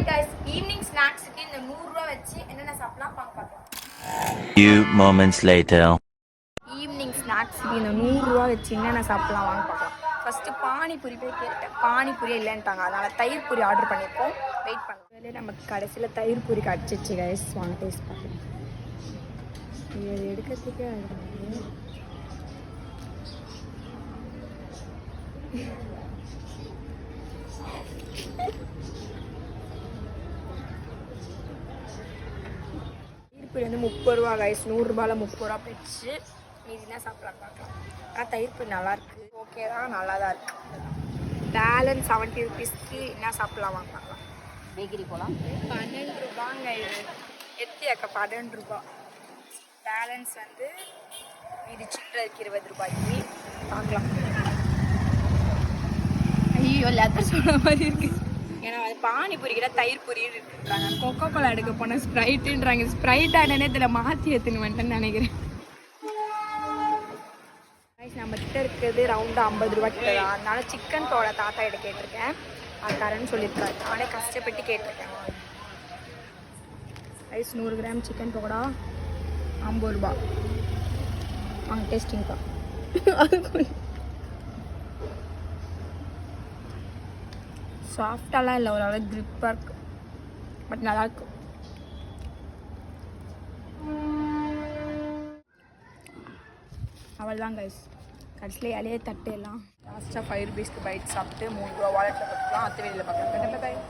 guys, evening ஸ்நாக்ஸ்க்கு இந்த 100 ரூபாய் வச்சு என்னென்ன சாப்பிடலாம் பார்க்கலாம். Few moments later. ஈவினிங் ஸ்நாக்ஸ்க்கு இந்த 100 ரூபாய் வச்சு என்னென்ன சாப்பிடலாம் வாங்க பார்க்கலாம். ஃபர்ஸ்ட் பானிபூரி போய் கேட்டேன், பானிபூரி இல்லைன்ட்டாங்க. அதனால தயிர் பூரி ஆர்டர் பண்ணியிருக்கோம். வெயிட் பண்ணுவோம். நமக்கு கடைசியில் தயிர் பூரி கிடச்சிச்சு கைஸ். வாங்க டேஸ்ட் பார்க்கலாம். இது எடுக்கிறதுக்கே தயிர்பூரி வந்து 30 ரூபா கைஸ். 100 ரூபாயில் 30 ரூபா போயிடுச்சு. மீதினா சாப்பிடலாம் பார்க்கலாம். ஆனால் தயிர்பூரி நல்லாயிருக்கு, ஓகே தான், நல்லா தான் இருக்குது. பேலன்ஸ் 70 ருபீஸ்க்கு என்ன சாப்பிடலாம் வாங்க பார்க்கலாம். பேக்கரி போகலாம். 12 ரூபாங்க இது. எத்தியாக்கா 12 ரூபா. பேலன்ஸ் வந்து இது சில்லறைக்கு 20 ரூபாய்க்கு பார்க்கலாம். ஐயோ லெத்தர் சொல்கிற மாதிரி இருக்குது. ஏன்னா அது பானிபூரி கிட்ட தயிர் பூரின்னு இருக்குறாங்க. கொக்கோ கோலா எடுக்க போனால் ஸ்ப்ரைட்டுன்றாங்க. ஸ்ப்ரைட் ஆனே இதில் மாற்றி எடுத்துன்னு வந்துட்டேன்னு நினைக்கிறேன். நம்ம கிட்ட இருக்கிறது ரவுண்டாக 50 ரூபா கிட்ட தான். அதனால சிக்கன் தோட தாத்தா கிட்ட கேட்டிருக்கேன். அது தரேன்னு சொல்லியிருக்காரு. நானே கஷ்டப்பட்டு கேட்டிருக்கேன். ரைஸ் 100 கிராம் சிக்கன் பக்கோடா 50 ரூபா. வாங்க டேஸ்டிங் தான். சாஃப்டாலாம் இல்லை, ஓரளவு க்ரிப்பாக இருக்கு. பட் நல்லாயிருக்கு. அவள் தான் கைஸ். கடைசியில் இலையே தட்டு எல்லாம் லாஸ்ட்டாக 5 ருபீஸ்க்கு பைட் சாப்பிட்டு 3 ரூபா வாலெட்டில் பார்த்துக்கலாம். அத்தை வெளியில் பார்க்கலாம்.